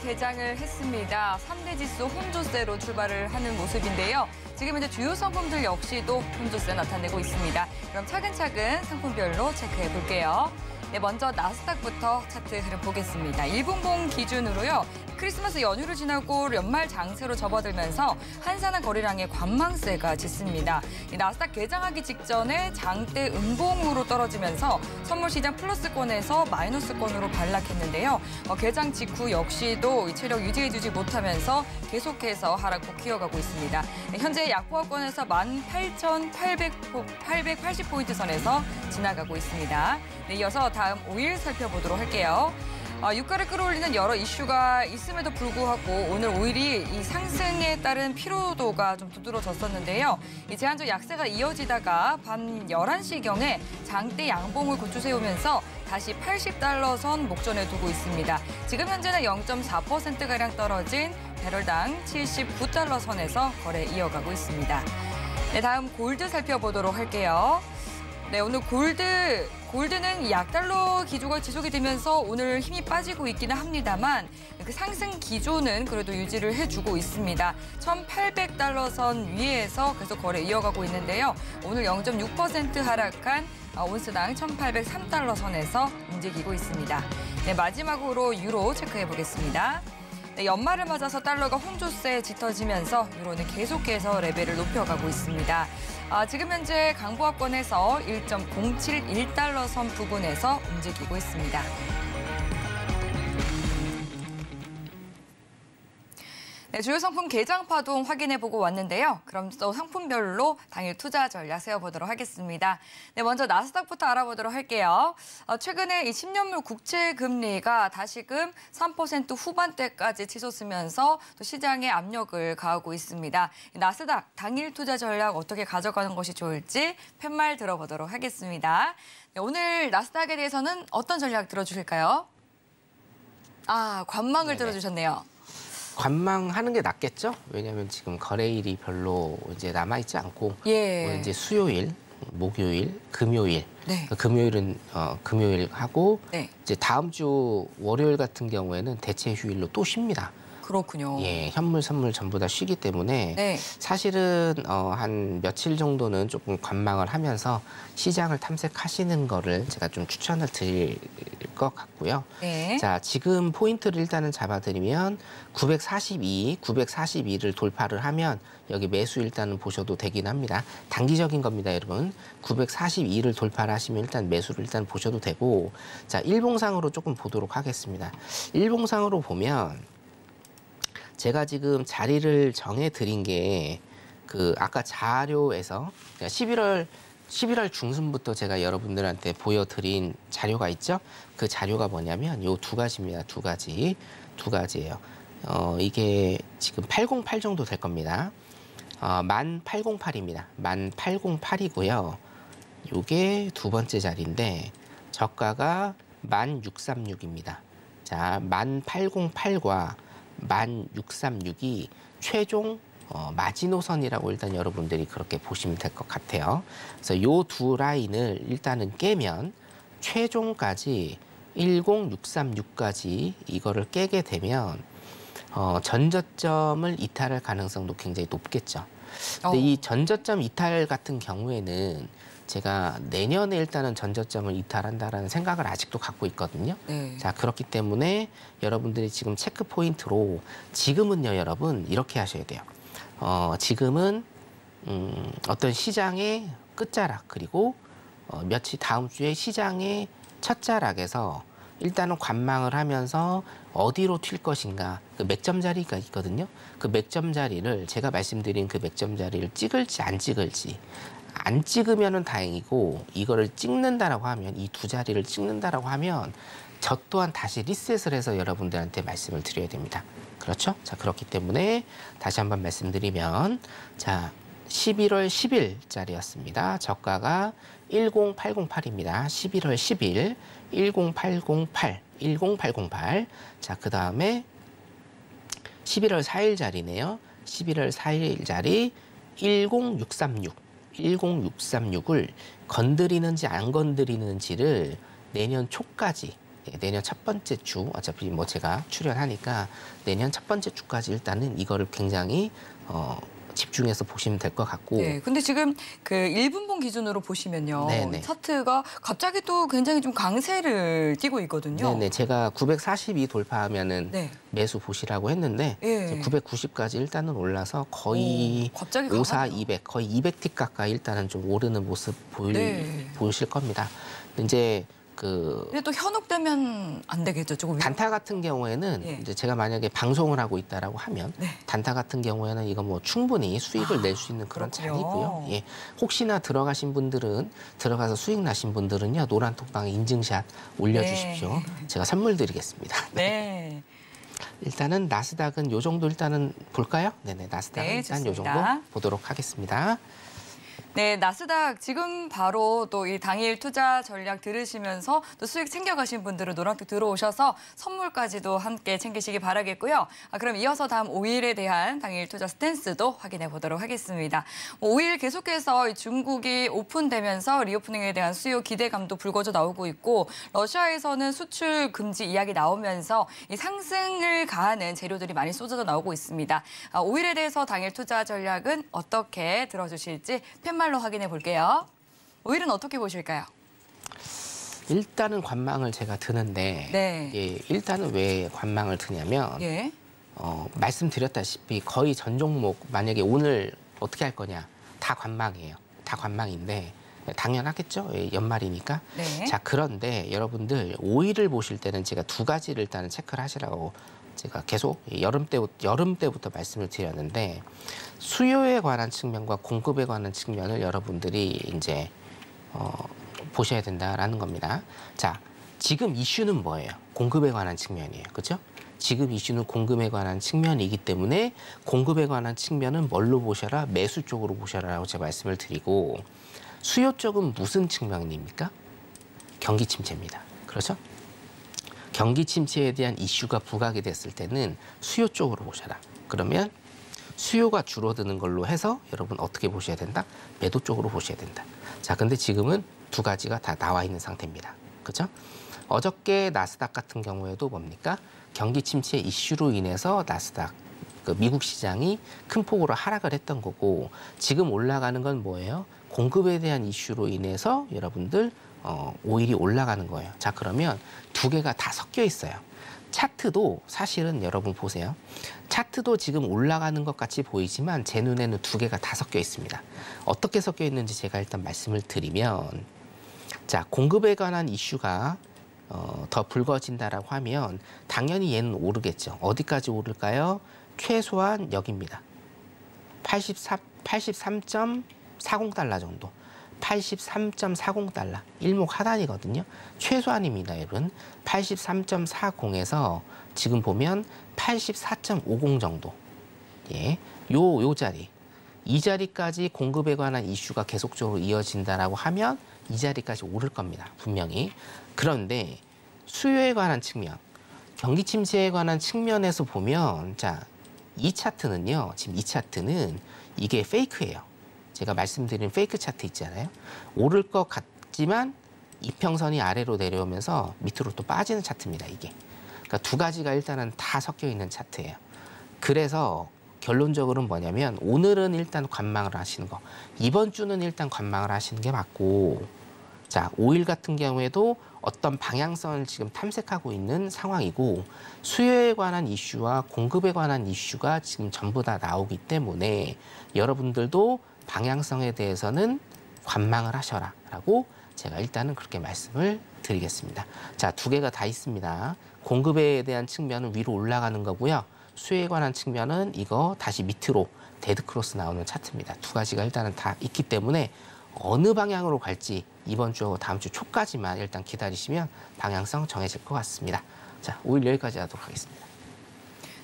개장을 했습니다. 3대 지수 혼조세로 출발을 하는 모습인데요. 지금 현재 주요 상품들 역시도 혼조세 나타내고 있습니다. 그럼 차근차근 상품별로 체크해 볼게요. 네, 먼저 나스닥부터 차트 흐름 보겠습니다. 1분봉 기준으로요. 크리스마스 연휴를 지나고 연말 장세로 접어들면서 한산한 거래량에 관망세가 짙습니다. 나스닥 개장하기 직전에 장대 음봉으로 떨어지면서 선물시장 플러스권에서 마이너스권으로 반락했는데요. 개장 직후 역시도 체력 유지해주지 못하면서 계속해서 하락폭 키워가고 있습니다. 현재 약보합권에서 18,880포인트 선에서 지나가고 있습니다. 네, 이어서 다음 5일 살펴보도록 할게요. 유가를 끌어올리는 여러 이슈가 있음에도 불구하고 오늘 5일이 이 상승에 따른 피로도가 좀 두드러졌었는데요. 이 제한적 약세가 이어지다가 밤 11시경에 장대 양봉을 고추 세우면서 다시 80달러 선 목전에 두고 있습니다. 지금 현재는 0.4%가량 떨어진 배럴당 79달러 선에서 거래 이어가고 있습니다. 네, 다음 골드 살펴보도록 할게요. 네, 오늘 골드는 약달러 기조가 지속이 되면서 오늘 힘이 빠지고 있기는 합니다만 그 상승 기조는 그래도 유지를 해주고 있습니다. 1,800달러 선 위에서 계속 거래 이어가고 있는데요. 오늘 0.6% 하락한 온스당 1,803달러 선에서 움직이고 있습니다. 네, 마지막으로 유로 체크해 보겠습니다. 네, 연말을 맞아서 달러가 혼조세에 짙어지면서 유로는 계속해서 레벨을 높여가고 있습니다. 지금 현재 강보합권에서 1.071달러 선 부근에서 움직이고 있습니다. 네, 주요 상품 개장 파동 확인해보고 왔는데요. 그럼 또 상품별로 당일 투자 전략 세워보도록 하겠습니다. 네, 먼저 나스닥부터 알아보도록 할게요. 최근에 이 10년물 국채 금리가 다시금 3% 후반대까지 치솟으면서 또 시장에 압력을 가하고 있습니다. 나스닥 당일 투자 전략 어떻게 가져가는 것이 좋을지 팻말 들어보도록 하겠습니다. 네, 오늘 나스닥에 대해서는 어떤 전략 들어주실까요? 관망을 들어주셨네요. 관망하는 게 낫겠죠? 왜냐하면 지금 거래일이 별로 이제 남아있지 않고 이제 수요일, 목요일, 금요일. 네. 금요일은 금요일 하고 이제 다음 주 월요일 같은 경우에는 대체 휴일로 또 쉽니다. 그렇군요. 예, 현물, 선물 전부 다 쉬기 때문에 사실은 한 며칠 정도는 조금 관망을 하면서 시장을 탐색하시는 거를 제가 좀 추천을 드릴 것 같고요. 자, 지금 포인트를 일단은 잡아드리면 942를 돌파를 하면 여기 매수 일단은 보셔도 되긴 합니다. 단기적인 겁니다, 여러분. 942를 돌파를 하시면 일단 매수를 일단 보셔도 되고, 자, 일봉상으로 조금 보도록 하겠습니다. 일봉상으로 보면 제가 지금 자리를 정해 드린 게 아까 자료에서 11월 중순부터 제가 여러분들한테 보여드린 자료가 있죠. 그 자료가 뭐냐면 요 두 가지입니다. 두 가지예요. 이게 지금 808 정도 될 겁니다. 1808입니다. 1808이고요. 요게 두 번째 자리인데 저가가 1636입니다. 자, 1808과 1636이 최종 마지노선이라고 일단 여러분들이 그렇게 보시면 될 것 같아요. 그래서 요 두 라인을 일단은 깨면 최종까지 10636까지 이거를 깨게 되면 전저점을 이탈할 가능성도 굉장히 높겠죠. 근데 이 전저점 이탈 같은 경우에는 제가 내년에 일단은 전저점을 이탈한다라는 생각을 아직도 갖고 있거든요. 자, 그렇기 때문에 여러분들이 지금 체크 포인트로 지금은요, 여러분 이렇게 하셔야 돼요. 지금은 어떤 시장의 끝자락 그리고 며칠 다음 주에 시장의 첫자락에서 일단은 관망을 하면서 어디로 튈 것인가 그 맥점 자리가 있거든요. 그 맥점 자리를 제가 말씀드린 그 맥점 자리를 찍을지 안 찍을지 안 찍으면은 다행이고 이거를 찍는다라고 하면 이 두 자리를 찍는다라고 하면 저 또한 다시 리셋을 해서 여러분들한테 말씀을 드려야 됩니다. 그렇죠? 자, 그렇기 때문에 다시 한번 말씀드리면 자 11월 10일짜리였습니다. 저가가 10808입니다. 11월 10일 10808. 자, 그 다음에 11월 4일 자리네요. 11월 4일 자리 10636을 건드리는지 안 건드리는지를 내년 초까지 내년 첫 번째 주 어차피 뭐 제가 출연하니까 내년 첫 번째 주까지 일단은 이거를 굉장히 집중해서 보시면 될 것 같고. 네, 근데 지금 그 1분봉 기준으로 보시면요. 네네. 차트가 갑자기 또 굉장히 좀 강세를 띠고 있거든요. 네네, 제가 942 돌파하면은 네. 매수 보시라고 했는데 네. 990까지 일단은 올라서 거의 54, 200, 거의 200틱 가까이 일단은 좀 오르는 모습 보이실 겁니다. 이제 근데 또 현혹되면 안 되겠죠, 조금. 단타 같은 경우에는 이제 제가 만약에 방송을 하고 있다라고 하면 단타 같은 경우에는 이거 뭐 충분히 수익을 낼 수 있는 그런 자리고요. 예, 혹시나 들어가신 분들은 들어가서 수익 나신 분들은요 노란 톡방에 인증샷 올려주십시오. 제가 선물 드리겠습니다. 네. 일단은 나스닥은 요 정도 일단은 볼까요? 네네, 나스닥은 일단 요 정도 보도록 하겠습니다. 네, 나스닥 지금 바로 또 이 당일 투자 전략 들으시면서 또 수익 챙겨가신 분들은 노란톡 들어오셔서 선물까지도 함께 챙기시기 바라겠고요. 그럼 이어서 다음 5일에 대한 당일 투자 스탠스도 확인해 보도록 하겠습니다. 5일 계속해서 중국이 오픈되면서 리오프닝에 대한 수요 기대감도 불거져 나오고 있고 러시아에서는 수출 금지 이야기 나오면서 이 상승을 가하는 재료들이 많이 쏟아져 나오고 있습니다. 5일에 대해서 당일 투자 전략은 어떻게 들어주실지 팻말로 확인해 볼게요. 5일은 어떻게 보실까요? 일단은 관망을 제가 드는데 일단은 왜 관망을 드냐면 말씀드렸다시피 거의 전 종목 만약에 오늘 어떻게 할 거냐 다 관망이에요. 다 관망인데 당연하겠죠. 연말이니까. 자, 그런데 여러분들 5일을 보실 때는 제가 두 가지를 일단은 체크를 하시라고 제가 계속 여름 때부터 말씀을 드렸는데 수요에 관한 측면과 공급에 관한 측면을 여러분들이 이제 보셔야 된다라는 겁니다. 자, 지금 이슈는 뭐예요? 공급에 관한 측면이에요. 그렇죠? 지금 이슈는 공급에 관한 측면이기 때문에 공급에 관한 측면은 뭘로 보셔라? 매수 쪽으로 보셔라라고 제가 말씀을 드리고 수요 쪽은 무슨 측면입니까? 경기 침체입니다. 그렇죠? 경기 침체에 대한 이슈가 부각이 됐을 때는 수요 쪽으로 보셔라. 그러면 수요가 줄어드는 걸로 해서 여러분 어떻게 보셔야 된다? 매도 쪽으로 보셔야 된다. 자, 근데 지금은 두 가지가 다 나와 있는 상태입니다. 그죠? 어저께 나스닥 같은 경우에도 뭡니까? 경기 침체 이슈로 인해서 나스닥, 미국 시장이 큰 폭으로 하락을 했던 거고 지금 올라가는 건 뭐예요? 공급에 대한 이슈로 인해서 여러분들 오일이 올라가는 거예요. 자, 그러면 두 개가 다 섞여 있어요. 차트도 사실은 여러분 보세요. 차트도 지금 올라가는 것 같이 보이지만 제 눈에는 두 개가 다 섞여 있습니다. 어떻게 섞여 있는지 제가 일단 말씀을 드리면 자, 공급에 관한 이슈가 더 불거진다라고 하면 당연히 얘는 오르겠죠. 어디까지 오를까요? 최소한 여기입니다. 83.40달러 정도. 83.40달러. 일목 하단이거든요. 최소한입니다, 여러분. 83.40에서 지금 보면 84.50 정도. 예. 요 자리. 이 자리까지 공급에 관한 이슈가 계속적으로 이어진다라고 하면 이 자리까지 오를 겁니다. 분명히. 그런데 수요에 관한 측면. 경기 침체에 관한 측면에서 보면 자, 이 차트는요. 지금 이 차트는 이게 페이크예요. 제가 말씀드린 페이크 차트 있잖아요. 오를 것 같지만 이평선이 아래로 내려오면서 밑으로 또 빠지는 차트입니다. 이게. 그러니까 두 가지가 일단은 다 섞여 있는 차트예요. 그래서 결론적으로는 뭐냐면 오늘은 일단 관망을 하시는 거. 이번 주는 일단 관망을 하시는 게 맞고 자, 5일 같은 경우에도 어떤 방향성을 지금 탐색하고 있는 상황이고 수요에 관한 이슈와 공급에 관한 이슈가 지금 전부 다 나오기 때문에 여러분들도 방향성에 대해서는 관망을 하셔라라고 제가 일단은 그렇게 말씀을 드리겠습니다. 자, 두 개가 다 있습니다. 공급에 대한 측면은 위로 올라가는 거고요. 수요에 관한 측면은 이거 다시 밑으로 데드크로스 나오는 차트입니다. 두 가지가 일단은 다 있기 때문에 어느 방향으로 갈지 이번 주 다음 주 초까지만 일단 기다리시면 방향성 정해질 것 같습니다. 자, 5일 여기까지 하도록 하겠습니다.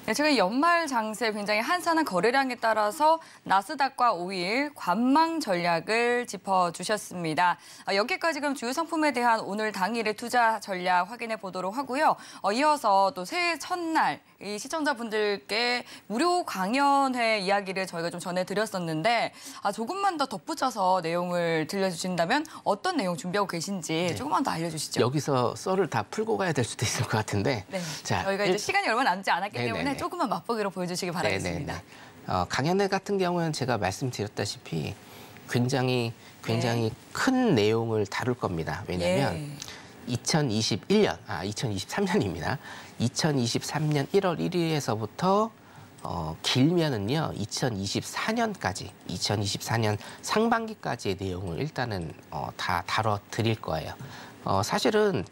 네, 최근 연말 장세 굉장히 한산한 거래량에 따라서 나스닥과 5일 관망 전략을 짚어주셨습니다. 여기까지 그럼 주요 상품에 대한 오늘 당일의 투자 전략 확인해 보도록 하고요. 이어서 또 새해 첫날 이 시청자분들께 무료 강연회 이야기를 저희가 좀 전해드렸었는데 조금만 더 덧붙여서 내용을 들려주신다면 어떤 내용 준비하고 계신지 네. 조금만 더 알려주시죠. 여기서 썰을 다 풀고 가야 될 수도 있을 것 같은데 네. 자, 저희가 이제 시간이 얼마 남지 않았기 네네네. 때문에 조금만 맛보기로 보여주시기 바라겠습니다. 강연회 같은 경우는 제가 말씀드렸다시피 굉장히 큰 내용을 다룰 겁니다. 왜냐하면 2023년입니다. 2023년 1월 1일에서부터 길면은요 2024년까지 2024년 상반기까지의 내용을 일단은 다 다뤄 드릴 거예요. 사실은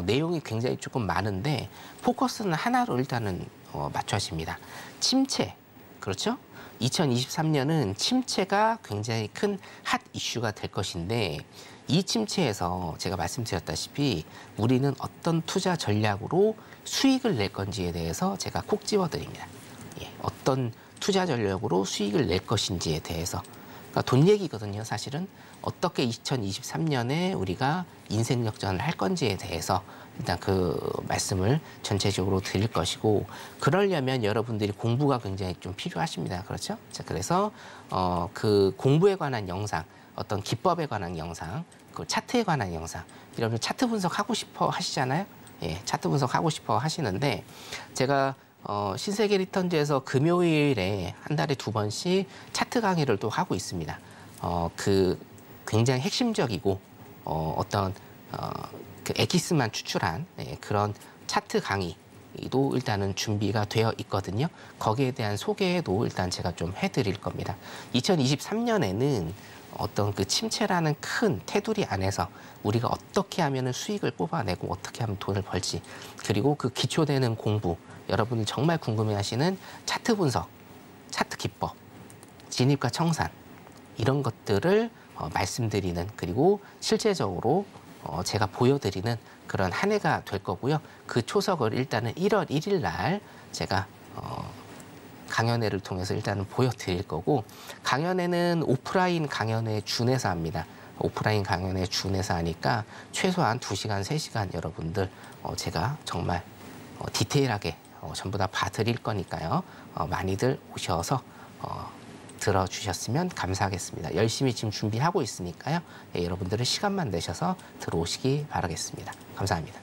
내용이 굉장히 조금 많은데 포커스는 하나로 일단은 맞춰집니다. 침체, 그렇죠? 2023년은 침체가 굉장히 큰 핫 이슈가 될 것인데 이 침체에서 제가 말씀드렸다시피 우리는 어떤 투자 전략으로 수익을 낼 건지에 대해서 제가 콕 집어드립니다. 예, 어떤 투자 전략으로 수익을 낼 것인지에 대해서. 그러니까 돈 얘기거든요, 사실은. 어떻게 2023년에 우리가 인생 역전을 할 건지에 대해서 일단 그 말씀을 전체적으로 드릴 것이고 그러려면 여러분들이 공부가 굉장히 좀 필요하십니다. 그렇죠? 자, 그래서 그 공부에 관한 영상, 어떤 기법에 관한 영상, 그 차트에 관한 영상, 여러분 차트 분석하고 싶어 하시잖아요. 예, 차트 분석하고 싶어 하시는데 제가 신세계 리턴즈에서 금요일에 한 달에 2번씩 차트 강의를 또 하고 있습니다. 그 굉장히 핵심적이고 어떤 그 엑기스만 추출한 그런 차트 강의도 일단은 준비가 되어 있거든요. 거기에 대한 소개도 일단 제가 좀 해드릴 겁니다. 2023년에는 어떤 그 침체라는 큰 테두리 안에서 우리가 어떻게 하면 수익을 뽑아내고 어떻게 하면 돈을 벌지 그리고 그 기초되는 공부 여러분이 정말 궁금해하시는 차트 분석, 차트 기법, 진입과 청산 이런 것들을 말씀드리는 그리고 실제적으로 제가 보여드리는 그런 한 해가 될 거고요. 그 초석을 일단은 1월 1일 날 제가 강연회를 통해서 일단은 보여드릴 거고 강연회는 오프라인 강연회에 준해서 합니다. 오프라인 강연회에 준해서 하니까 최소한 2시간, 3시간 여러분들 제가 정말 디테일하게 전부 다 봐드릴 거니까요. 많이들 오셔서 들어주셨으면 감사하겠습니다. 열심히 지금 준비하고 있으니까요. 예, 여러분들은 시간만 내셔서 들어오시기 바라겠습니다. 감사합니다.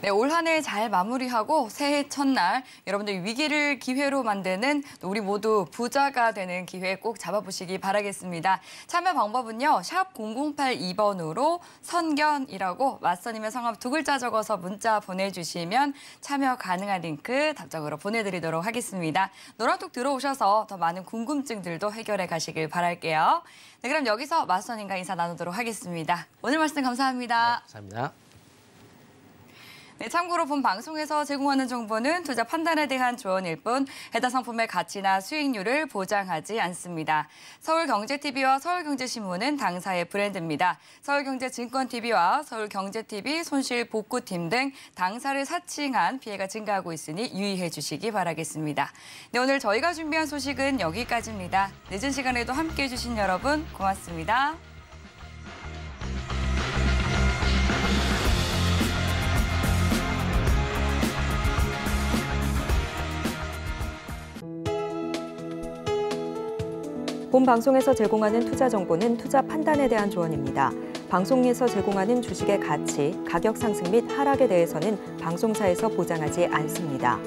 네, 올 한 해 잘 마무리하고 새해 첫날 여러분들 위기를 기회로 만드는 우리 모두 부자가 되는 기회 꼭 잡아보시기 바라겠습니다. 참여 방법은요. 샵 0082번으로 선견이라고 맞선님의 성함 2글자 적어서 문자 보내주시면 참여 가능한 링크 답장으로 보내드리도록 하겠습니다. 노란톡 들어오셔서 더 많은 궁금증들도 해결해 가시길 바랄게요. 네, 그럼 여기서 맞선님과 인사 나누도록 하겠습니다. 오늘 말씀 감사합니다. 네, 감사합니다. 네, 참고로 본 방송에서 제공하는 정보는 투자 판단에 대한 조언일 뿐 해당 상품의 가치나 수익률을 보장하지 않습니다. 서울경제TV와 서울경제신문은 당사의 브랜드입니다. 서울경제증권TV와 서울경제TV 손실복구팀 등 당사를 사칭한 피해가 증가하고 있으니 유의해 주시기 바라겠습니다. 네, 오늘 저희가 준비한 소식은 여기까지입니다. 늦은 시간에도 함께해 주신 여러분 고맙습니다. 본 방송에서 제공하는 투자 정보는 투자 판단에 대한 조언입니다. 방송에서 제공하는 주식의 가치, 가격 상승 및 하락에 대해서는 방송사에서 보장하지 않습니다.